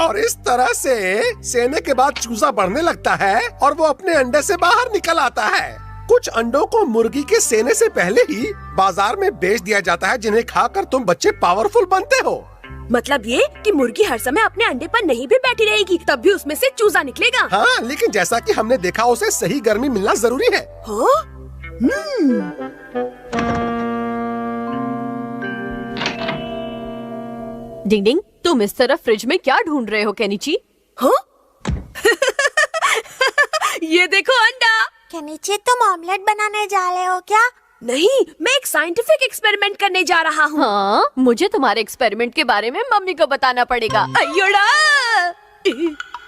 और इस तरह से सेने के बाद चूजा बढ़ने लगता है और वो अपने अंडे से बाहर निकल आता है। कुछ अंडों को मुर्गी के सेने से पहले ही बाजार में बेच दिया जाता है, जिन्हें खाकर तुम बच्चे पावरफुल बनते हो। मतलब ये कि मुर्गी हर समय अपने अंडे पर नहीं भी बैठी रहेगी, तब भी उसमें से चूजा निकलेगा। हाँ, लेकिन जैसा कि हमने देखा उसे सही गर्मी मिलना जरूरी है। हो? डिंग डिंग, तुम इस तरफ फ्रिज में क्या ढूंढ रहे हो केनिची? हो? ये देखो अंडा। केनिची, तुम ऑमलेट बनाने जा रहे हो क्या? नहीं, मैं एक साइंटिफिक एक्सपेरिमेंट करने जा रहा हूँ। हाँ, मुझे तुम्हारे एक्सपेरिमेंट के बारे में मम्मी को बताना पड़ेगा। अयोड़ा!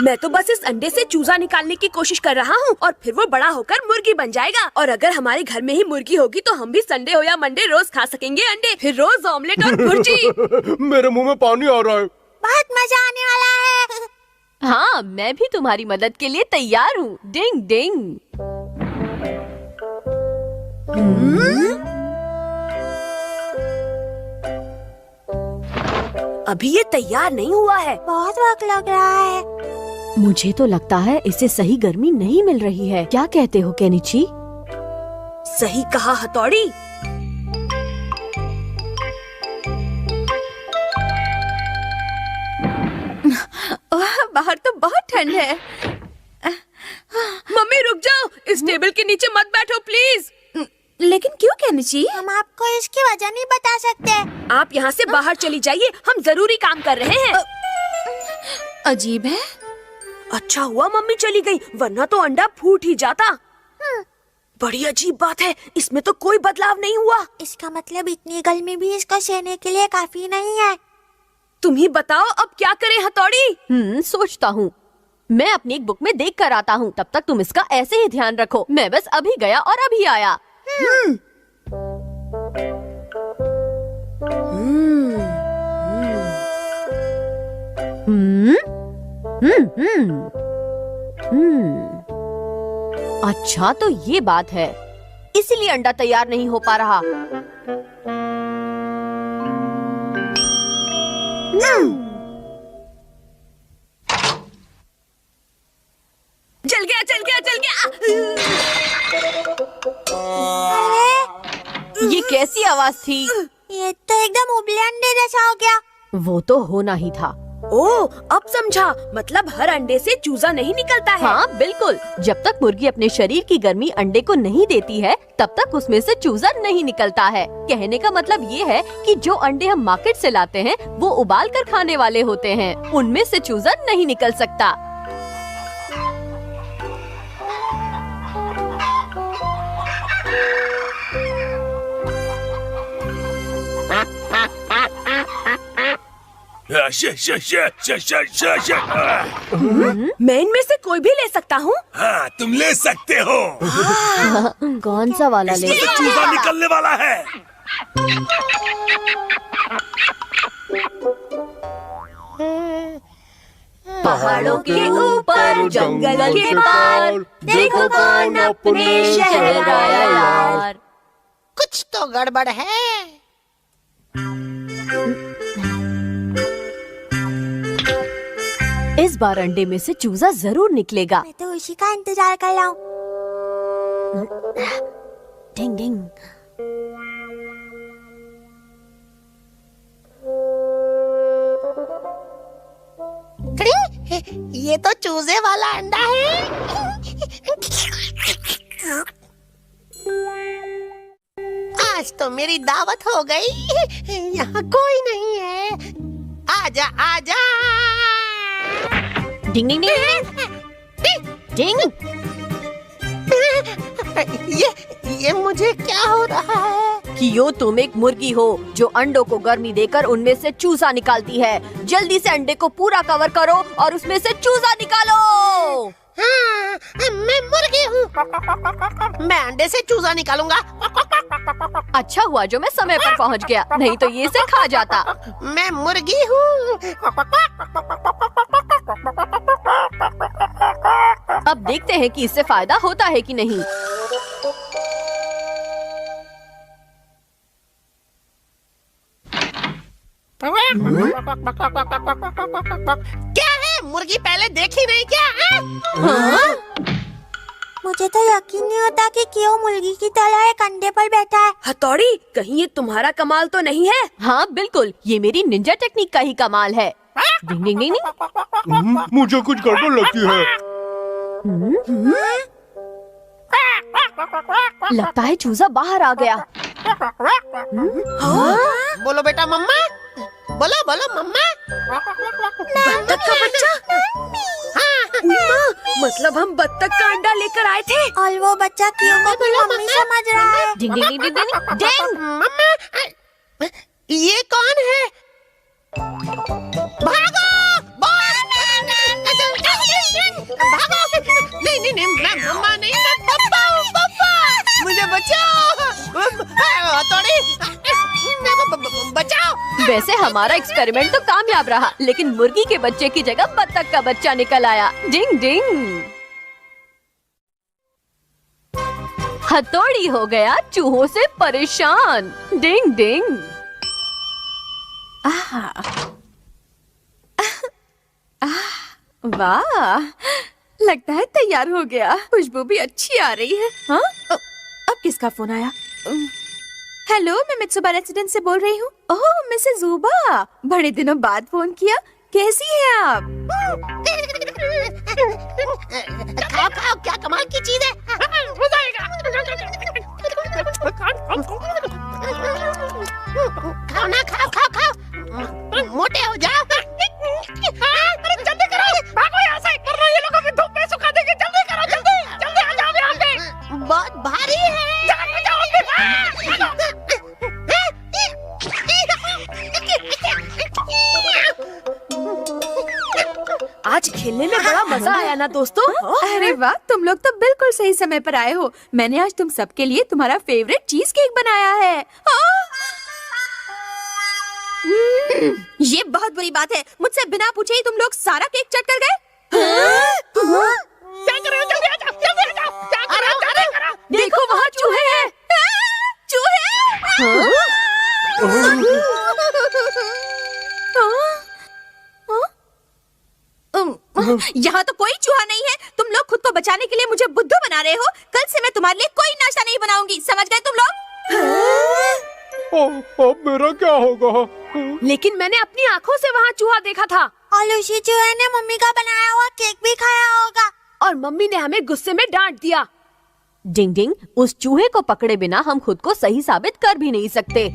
मैं तो बस इस अंडे से चूजा निकालने की कोशिश कर रहा हूँ और फिर वो बड़ा होकर मुर्गी बन जाएगा। और अगर हमारे घर में ही मुर्गी होगी तो हम भी संडे हो या मंडे रोज खा सकेंगे अंडे, फिर रोज ऑमलेट और भुर्जी। मेरे मुंह में पानी आ रहा है। बहुत मजा आने वाला है। हाँ, मैं भी तुम्हारी मदद के लिए तैयार हूँ। डिंग डिंग। अभी ये तैयार नहीं हुआ है। बहुत वक्त लग रहा है। मुझे तो लगता है इसे सही गर्मी नहीं मिल रही है। क्या कहते हो केनिची? सही कहा हथौड़ी। बाहर तो बहुत ठंड है। मम्मी रुक जाओ, इस टेबल के नीचे मत बैठो प्लीज। लेकिन क्यों केनिची? हम आपको इसकी वजह नहीं बता सकते। आप यहाँ से बाहर चली जाइए, हम जरूरी काम कर रहे हैं। अजीब है। अच्छा हुआ मम्मी चली गई, वरना तो अंडा फूट ही जाता। बड़ी अजीब बात है, इसमें तो कोई बदलाव नहीं हुआ। इसका मतलब इतनी गर्मी भी इसको सहने के लिए काफी नहीं है। तुम ही बताओ अब क्या करें हथौड़ी। सोचता हूँ। मैं अपनी एक बुक में देख कर आता हूँ, तब तक तुम इसका ऐसे ही ध्यान रखो। मैं बस अभी गया और अभी आया। अच्छा, तो ये बात है, इसीलिए अंडा तैयार नहीं हो पा रहा। जल गया, जल गया, जल गया। ये कैसी आवाज थी? ये तो एकदम उबले अंडे जैसा हो गया। वो तो होना ही था। ओह, अब समझा। मतलब हर अंडे से चूजा नहीं निकलता है। हाँ बिल्कुल, जब तक मुर्गी अपने शरीर की गर्मी अंडे को नहीं देती है तब तक उसमें से चूजा नहीं निकलता है। कहने का मतलब ये है कि जो अंडे हम मार्केट से लाते हैं वो उबाल कर खाने वाले होते हैं, उनमें से चूजा नहीं निकल सकता। मैं इनमें से कोई भी ले सकता हूँ? हाँ, तुम ले सकते हो। कौन सा वाला ले? इसमें से चूजा निकलने वाला है। पहाड़ों के ऊपर जंगल के पार, देखो कौन अपने शहर आया यार। कुछ तो गड़बड़ है। इस बार अंडे में से चूजा जरूर निकलेगा। मैं तो उसी का इंतजार कर रहा हूँ। डिंग डिंग। ये तो चूजे वाला अंडा है। आज तो मेरी दावत हो गई। यहाँ कोई नहीं है। आजा आजा। डिंग डिंग डिंग डिंग। ये मुझे क्या हो रहा है? कियो, तुम एक मुर्गी हो जो अंडों को गर्मी देकर उनमें से चूजा निकालती है। जल्दी से अंडे को पूरा कवर करो और उसमें से चूजा निकालो। हाँ, मैं मुर्गी हूँ। मैं अंडे से चूजा निकालूंगा। अच्छा हुआ जो मैं समय पर पहुँच गया, नहीं तो ये इसे खा जाता। मैं मुर्गी हूँ। अब देखते हैं कि इससे फायदा होता है कि नहीं। क्या है, मुर्गी पहले देखी नहीं क्या? मुझे तो यकीन नहीं होता कि क्यों मुर्गी की तरह एक अंडे पर बैठा है। हथौड़ी, कहीं ये तुम्हारा कमाल तो नहीं है? हाँ बिल्कुल, ये मेरी निंजा टेक्निक का ही कमाल है। डिंग डिंग डिंग डिंग। मुझे कुछ गड़बड़ लगती है। लगता है चूजा बाहर आ गया। बोलो बेटा मम्मा, बोलो बोलो मम्मा। बत्तख का बच्चा? मतलब हम बत्तख का अंडा लेकर आए थे। और वो बच्चा क्यों को भी मम्मी समझ रहा है। डिंग डिंग डिंग डिंग डिंग डिंग। मम्मा, ये कौन है? भागो! भागो! नहीं, मैं मम्मा नहीं, मैं पापा। मुझे बचाओ! बचाओ! वैसे हमारा एक्सपेरिमेंट तो कामयाब रहा, लेकिन मुर्गी के बच्चे की जगह बत्तख का बच्चा निकल आया। डिंग डिंग। हथौड़ी हो गया चूहों से परेशान। डिंग डिंग। वाह, लगता है तैयार हो गया। खुशबू भी अच्छी आ रही है। हाँ, अब किसका फोन आया? हेलो, मैं मित्सुबा रेसिडेंस से बोल रही हूँ। ओह, मिसेस ज़ुबा, बड़े दिनों बाद फोन किया। कैसी हैं आप? खाओ खाओ, क्या कमाल की चीज है। खाओ ना, खाओ खाओ खाओ, मोटे हो जाओ। अरे जल्दी करो, भागो यहाँ से, वरना ये लोग अभी धूप में सुखा देंगे। जल्दी करो, जल्दी जल्दी आ जाओ यहाँ पे। बहुत भारी है। जाओ जाओ आज खेलने में बड़ा मजा आया ना दोस्तों? अरे वाह, तुम लोग तो बिल्कुल सही समय पर आए हो। मैंने आज तुम सबके लिए तुम्हारा फेवरेट चीज केक बनाया है। ये बहुत बुरी बात है, मुझसे बिना पूछे ही तुम लोग सारा केक चट कर गए। क्या कर रहे हो? जल्दी आ जाओ, जल्दी आ जाओ। क्या कर रहे हो? जल्दी करो। देखो वहाँ चूहे हैं। यहाँ तो कोई चूहा नहीं है। तुम लोग खुद को बचाने के लिए मुझे बुद्धू बना रहे हो। कल से मैं तुम्हारे लिए कोई नाश्ता नहीं बनाऊंगी, समझ गए तुम लोग? अब मेरा क्या होगा? लेकिन मैंने अपनी आँखों से वहाँ चूहा देखा था। और उसी चूहे ने मम्मी का बनाया हुआ केक भी खाया होगा। और मम्मी ने हमें गुस्से में डांट दिया। डिंग डिंग। उस चूहे को पकड़े बिना हम खुद को सही साबित कर भी नहीं सकते।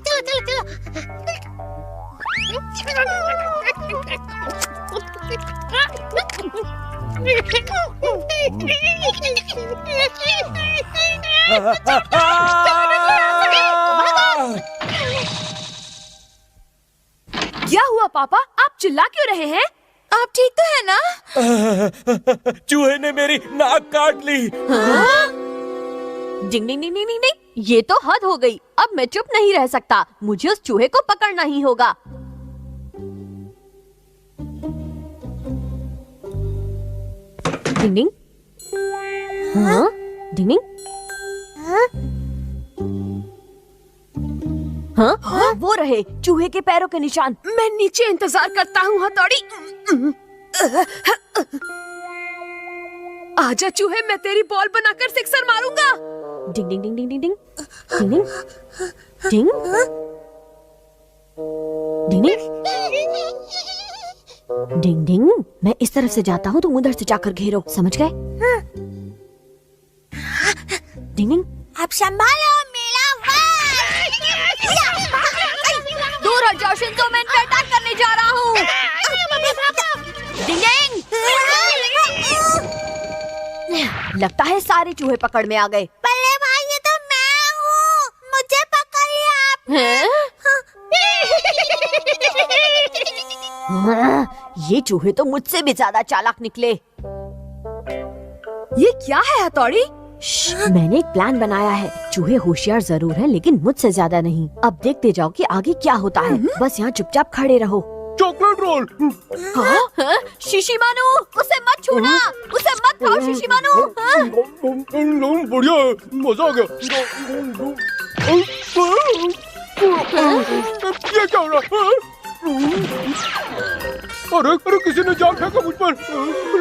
चलो चलो क्या हुआ पापा, आप चिल्ला क्यों रहे हैं? आप ठीक तो है ना? चूहे ने मेरी नाक काट ली। डिंग डिंग डिंग डिंग डिंग। ये तो हद हो गई। अब मैं चुप नहीं रह सकता। मुझे उस चूहे को पकड़ना ही होगा। डिंग डिंग। हाँ? डिंग डिंग। हाँ? वो रहे चूहे के पैरों के निशान। मैं नीचे इंतजार करता हूँ हथौड़ी। आजा चूहे, मैं तेरी बॉल बनाकर सिक्सर मारूंगा। डिंग डिंग डिंग डिंग डिंग डिंग डिंग डिंग डिंग डिंग डिंग डिंग। मैं इस तरफ से जाता हूँ, तुम उधर से जाकर घेरो, समझ गए? डिंग डिंग। अब संभालो मेरा दूर हट जाओ शिंजो, मैं इन पे अटैक करने जा रहा हूँ। डिंग डिंग। लगता है सारे चूहे पकड़ में आ गए। बल्ले भाई, ये तो मैं हूँ, मुझे पकड़िए आप। ये चूहे तो मुझसे भी ज्यादा चालाक निकले। ये क्या है हथौड़ी? मैंने एक प्लान बनाया है। चूहे होशियार जरूर हैं, लेकिन मुझसे ज्यादा नहीं। अब देखते जाओ कि आगे क्या होता है। बस यहाँ चुपचाप खड़े रहो। Chocolate roll. हाँ? शिशिमानु, उसे मत छूना, उसे मत खाओ शिशिमानु। हाँ? बढ़िया है, मजा आ गया। ये क्या हो रहा है? अरे किसी ने जाल फेंका मुझ पर।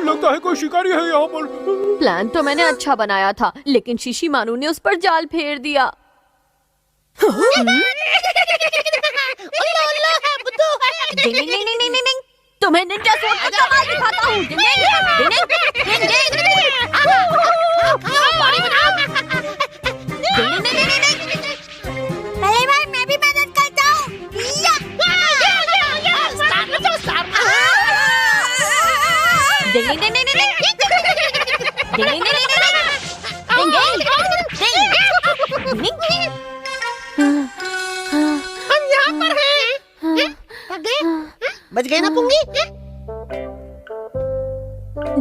लगता है कोई शिकारी है यहाँ पर। प्लान तो मैंने अच्छा बनाया था, लेकिन शिशिमानु ने उस पर जाल फेर दिया। डिंग डिंग डिंग डिंग डिंग। तुम्हें निंजा सोड का कमाल दिखाता हूँ। डिंग डिंग डिंग डिंग डिंग डिंग। भले भाई मैं भी मदद करता हूँ। या! डिंग डिंग डिंग डिंग डिंग। डिंग डिंग डिंग डिंग डिंग। डिंग डिंग डिंग। हम यहाँ पर हैं। बच गए ना पुंगी?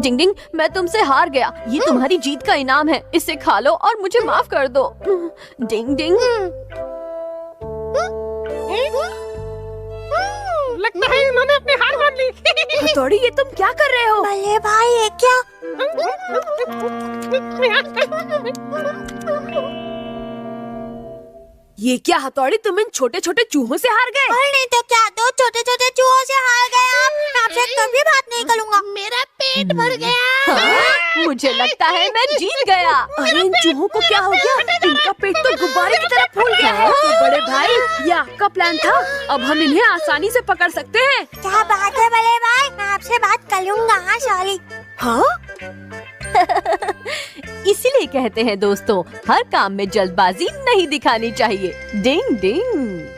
डिंग डिंग, मैं तुमसे हार गया। ये तुम्हारी जीत का इनाम है। इसे खा लो और मुझे माफ कर दो। डिंग डिंग। लगता है इन्होंने अपनी हार मान ली। हथौड़ी, ये तुम क्या कर रहे हो? भले भाई ये क्या? ये क्या हथौड़ी, तुम इन छोटे छोटे चूहों से हार गए? और नहीं तो क्या, दो छोटे छोटे चूहों से हार गए आप। मैं आपसे कभी बात नहीं करूँगा। मेरा पेट भर गया। हाँ, मुझे लगता है मैं जीत गया। अरे इन चूहों को क्या हो गया? इनका पेट तो गुब्बारे की तरह फूल गया है। तो बड़े भाई, ये आपका प्लान था। अब हम इन्हें आसानी से पकड़ सकते हैं। क्या बात है भले भाई, मैं आपसे बात कर लूँगा। हाँ सॉरी। हाँ? इसीलिए कहते हैं दोस्तों, हर काम में जल्दबाजी नहीं दिखानी चाहिए। डिंग डिंग।